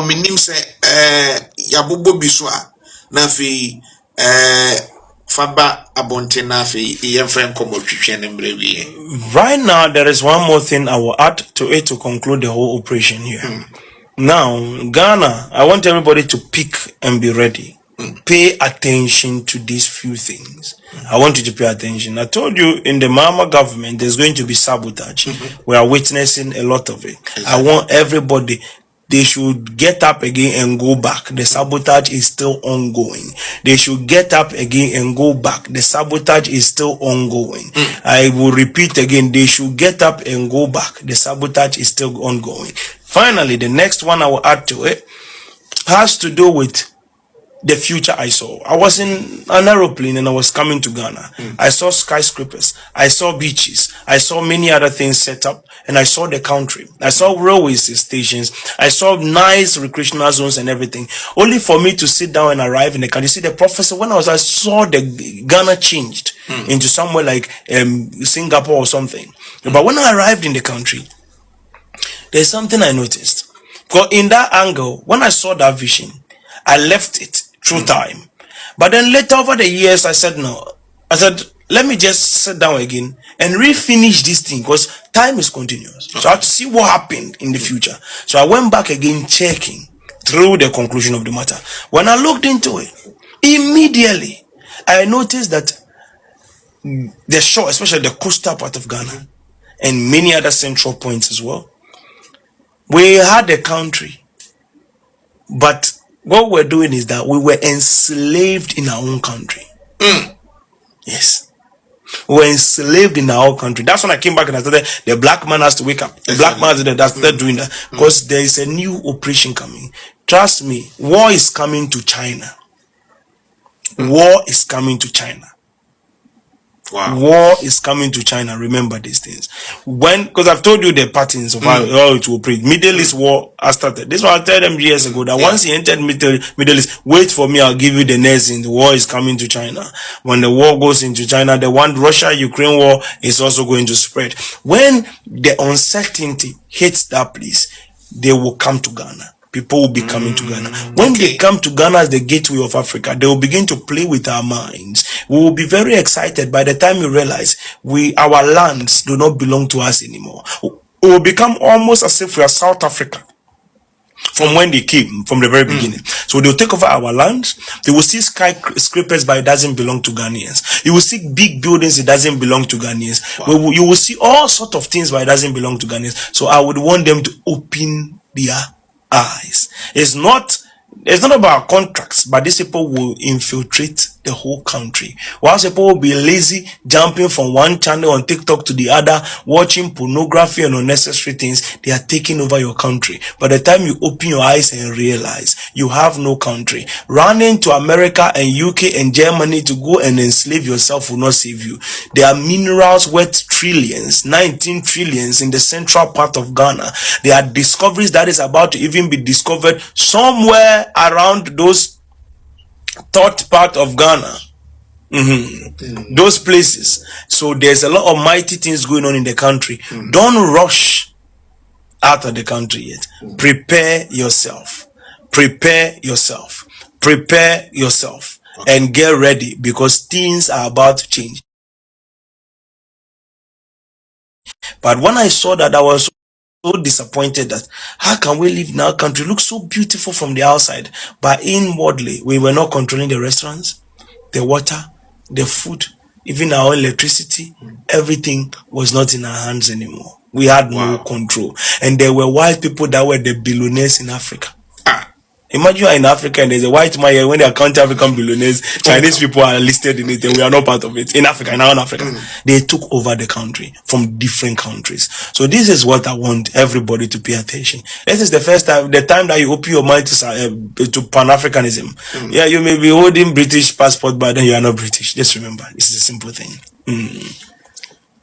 minim se yabobo biswa na fi faba abonte na fi yemfren komo twetwe ne mrewie. Right now there is one more thing I will add to it to conclude the whole operation here. Now, Ghana, I want everybody to pick and be ready. Pay attention to these few things. I want you to pay attention. I told you in the Mama government, there's going to be sabotage. We are witnessing a lot of it. Exactly. I want everybody, they should get up again and go back. The sabotage is still ongoing. They should get up again and go back. The sabotage is still ongoing. I will repeat again, they should get up and go back. The sabotage is still ongoing. Finally, the next one I will add to it has to do with the future I saw. I was in an aeroplane and I was coming to Ghana. I saw skyscrapers. I saw beaches. I saw many other things set up, and I saw the country. I saw railway stations. I saw nice recreational zones and everything. Only for me to sit down and arrive in the country. See, the professor, when I saw the Ghana changed into somewhere like Singapore or something. But when I arrived in the country, there's something I noticed. Because in that angle, when I saw that vision, I left it through time. But then later over the years, I said, no. I said, let me just sit down again and refinish this thing because time is continuous. So I had to see what happened in the future. So I went back again, checking through the conclusion of the matter. When I looked into it, immediately, I noticed that the shore, especially the coastal part of Ghana, and many other central points as well, we had a country, but what we're doing is that we were enslaved in our own country. Yes. We were enslaved in our own country. That's when I came back and I started, the black man has to wake up. The black man has to start doing that. Because there is a new operation coming. Trust me, war is coming to China. War is coming to China. Wow. War is coming to China. Remember these things. Because I've told you the patterns of how it will operate. Middle East war has started. This one I told them years ago that once he entered Middle East, wait for me, I'll give you the next thing. The war is coming to China. When the war goes into China, the one Russia-Ukraine war is also going to spread. When the uncertainty hits that place, they will come to Ghana. People will be coming to Ghana. When they come to Ghana as the gateway of Africa, they will begin to play with our minds. We will be very excited by the time we realize our lands do not belong to us anymore. We will become almost as if we are South Africa from when they came, from the very beginning. So they'll take over our lands. They will see skyscrapers, but it doesn't belong to Ghanaians. You will see big buildings, it doesn't belong to Ghanaians. Wow. You will see all sorts of things, but it doesn't belong to Ghanaians. So I would want them to open their eyes. It's not about contracts, but these people will infiltrate the whole country. Whilst people will be lazy, jumping from one channel on TikTok to the other, watching pornography and unnecessary things, they are taking over your country. By the time you open your eyes and realize you have no country, running to America and UK and Germany to go and enslave yourself will not save you. There are minerals worth trillions, 19 trillions in the central part of Ghana. There are discoveries that is about to even be discovered somewhere around those third part of Ghana. Those places. So there's a lot of mighty things going on in the country. Don't rush out of the country yet. Prepare yourself. Prepare yourself. Prepare yourself. And get ready because things are about to change. But when I saw that, I was so disappointed that how can we live in our country? It looks so beautiful from the outside, but inwardly we were not controlling the restaurants, the water, the food, even our electricity. Everything was not in our hands anymore. We had no control, and there were white people that were the billionaires in Africa. Imagine you are in Africa and there's a white man here. When they are counting African billionaires, Chinese people are listed in it and we are not part of it. In Africa, in our own Africa, they took over the country from different countries. So this is what I want everybody to pay attention. This is the first time, the time that you open your mind to Pan-Africanism. Yeah, you may be holding British passport, but then you are not British. Just remember, this is a simple thing.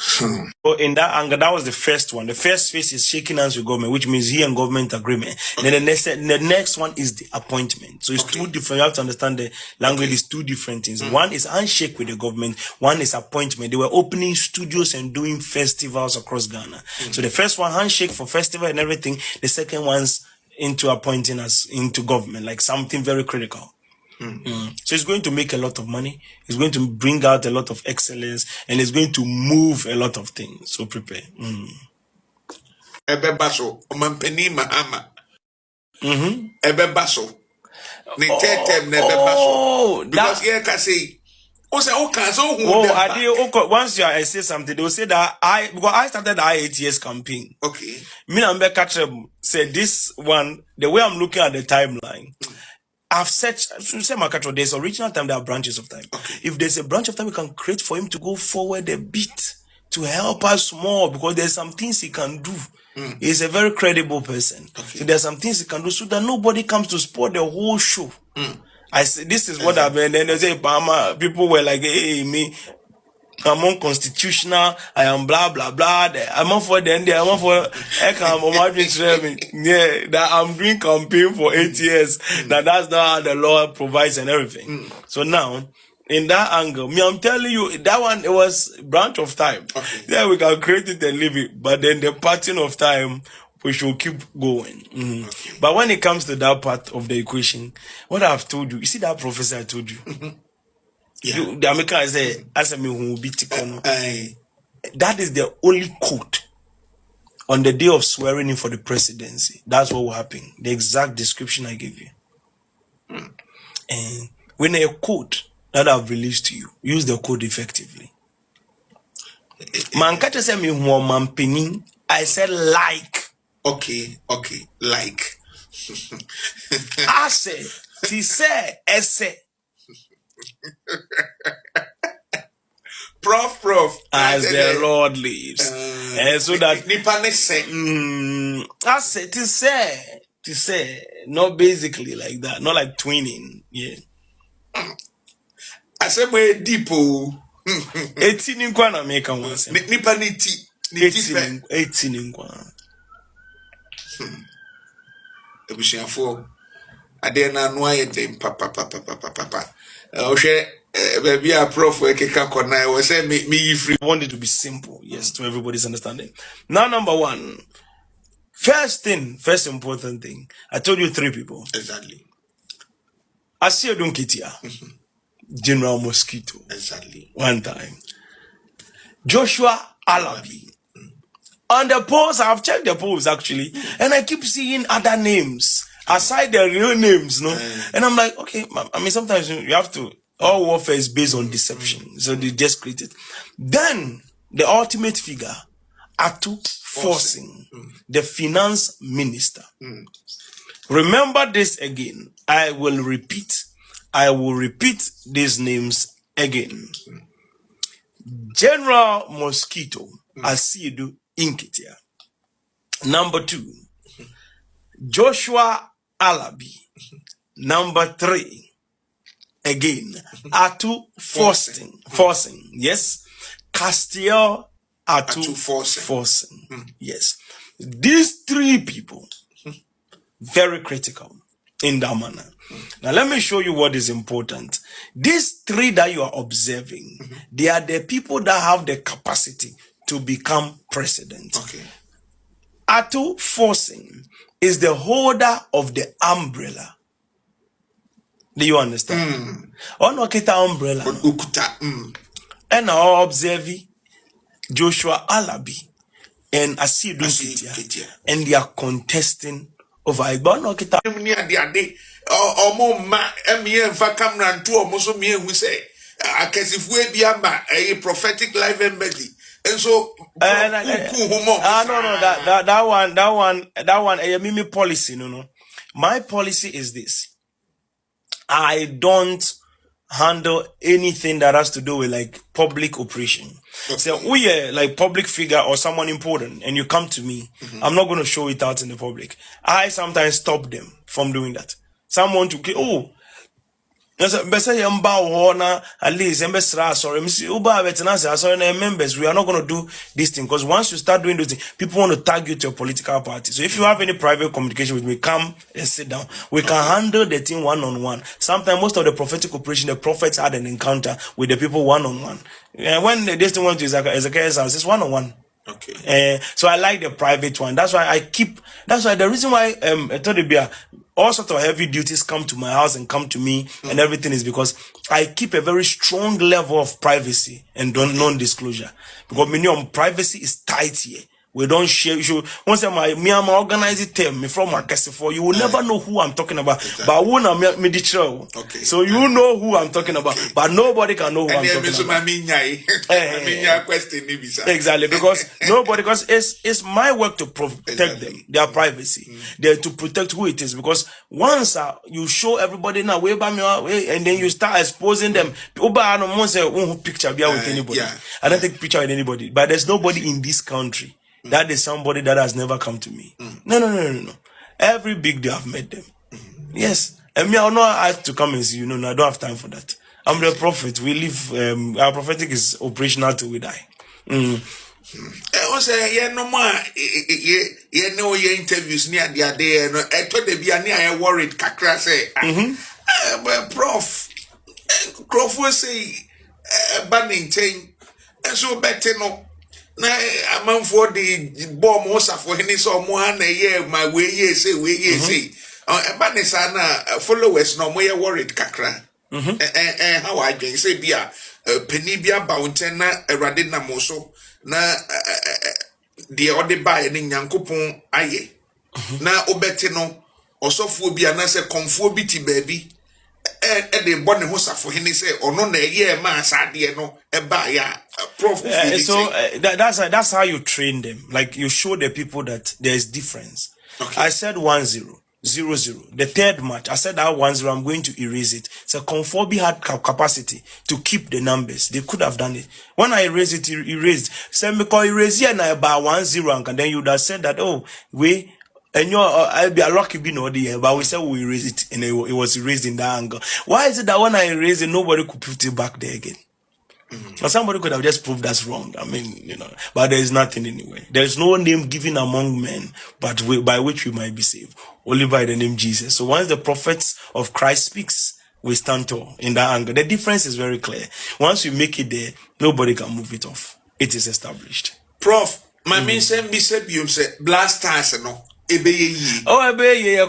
So in that angle, that was the first one. The first phase is shaking hands with government, which means he and government agreement. And then the next one is the appointment. So it's two different. You have to understand the language is two different things. One is handshake with the government. One is appointment. They were opening studios and doing festivals across Ghana. So the first one, handshake for festival and everything. The second one's into appointing us into government, like something very critical. So it's going to make a lot of money. It's going to bring out a lot of excellence, and it's going to move a lot of things. So prepare. Ebebaso, Omampeni Mahama. Ebebaso. Because here can say, once you are say something, they will say that because I started the IATS campaign. Okay. Me and Becca said this one, the way I'm looking at the timeline. I've searched, there's original time, there are branches of time. Okay. If there's a branch of time we can create for him to go forward a bit, to help us more, because there's some things he can do. He's a very credible person. Okay. So there's some things he can do so that nobody comes to spoil the whole show. I say, this is what I've been, and they say, people were like, hey, me, I'm unconstitutional, I am blah blah blah. I'm on for the end, I'm on for yeah, that I'm doing campaign for 8 years. That's not how the law provides and everything. So now, in that angle, I'm telling you, that one, it was branch of time. Okay. Yeah, we can create it and leave it, but then the pattern of time, we should keep going. Okay. But when it comes to that part of the equation, what I've told you see that prophecy I told you. Yeah. The American say, as me who be that is the only quote on the day of swearing in for the presidency. That's what will happen. The exact description I gave you. And when a quote that I've released to you, use the code effectively. Man, catch say me who man penning. I said like. Okay, like. I say, he said, essay. Prof. As the Lord lives. And so that I said to say, not basically like that, not like twinning. Yeah. I said we deep. 18 in Kwana make one. Nipa niti. 18 in Kwana. Ebusiafo. Ade na no ayede papa. Baby, a prof we say me free. I want it to be simple, yes, to everybody's understanding. Now, number one, first important thing. I told you 3 people. Exactly. Asia Dunkitia, General Mosquito. Exactly. One time. Joshua Alabi. On the polls, I've checked the polls actually, and I keep seeing other names aside the real names, no? And I'm like, okay, I mean, sometimes you have to. All warfare is based on deception. So they just create it. Then, the ultimate figure, Atu Forcing, the finance minister. Remember this again. I will repeat these names again. General Mosquito, Asidu Inkitia. Number 2, Joshua Alabi. Number 3, again, Atu Forcing, yes. Castiel Atu Forcing, yes. These 3 people, very critical in that manner. Now, let me show you what is important. These 3 that you are observing, they are the people that have the capacity to become president. Okay. Atu Forcing is the holder of the umbrella. Do you understand? Ono kita umbrella. And now observe Joshua Alabi and Asidu Kitia, and they are contesting over Igbono kita. Prophetic live embassy. And so that one mimi policy, no. My policy is this. I don't handle anything that has to do with like public operation. Okay. So we are like public figure or someone important and you come to me, I'm not going to show it out in the public. I sometimes stop them from doing that. Someone to members, we are not going to do this thing because once you start doing those things, people want to tag you to a political party. So if you have any private communication with me, come and sit down. We can handle the thing one-on-one. Sometimes most of the prophetic operation, the prophets had an encounter with the people one-on-one. And when this thing went to Ezekiel's house, it's one-on-one. Okay. So I like the private one. That's why the reason why I told you all sorts of heavy duties come to my house and come to me and everything is because I keep a very strong level of privacy and non-disclosure. Because privacy is tight here. We don't share. Once me I'm organized team me from Marcus for you will never know who I'm talking about. Exactly. But when I'm okay. So you know who I'm talking about, but nobody can know who I'm talking about. Exactly, because because it's my work to protect them, their privacy. They're to protect who it is. Because once you show everybody now way by me and then you start exposing them. I don't picture with anybody. I don't take picture with anybody. But there's nobody in this country that is somebody that has never come to me. No. Every big day I've met them. Yes. And me, I'll not have to come and see you. No, I don't have time for that. I'm the prophet. We live, our prophetic is operational till we die. Also, no more, no interviews near the day. I told the near worried kakra say, Prof, Crawford say, banning chain, and so better no. Na a man for the bomb was for any so more than a year, my way, say. Banisa followers no more worried kakra. How I can say, Bia, Penibia Bauntena, a Radina Moso, na the other by any Yankupon aye. Na Obetino, or so phobia, na se confobity baby. And the bonne hosa for him say, or no, a year, mass, I no, a buyer. Prof. So that's how you train them. Like you show the people that there is difference. Okay. I said 1-0, 0-0. The third match, I said that 1-0. I'm going to erase it. So Conforbi had capacity to keep the numbers. They could have done it. When I erased it, erased. So because erase here now about 1-0, and then you would have said that and I'll be a lucky being all the year, but we said we erased it and it was erased in that angle. Why is it that when I erased it, nobody could put it back there again? Or somebody could have just proved that's wrong. I mean, but there is nothing anyway. There is no name given among men, but by which we might be saved. Only by the name Jesus. So once the prophets of Christ speaks, we stand tall in that angle. The difference is very clear. Once you make it there, nobody can move it off. It is established. Prof, my main say Blackstars no.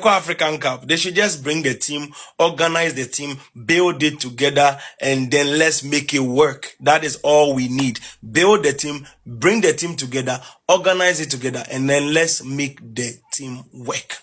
African Cup. They should just bring the team, organize the team, build it together, and then let's make it work. That is all we need. Build the team, bring the team together, organize it together, and then let's make the team work.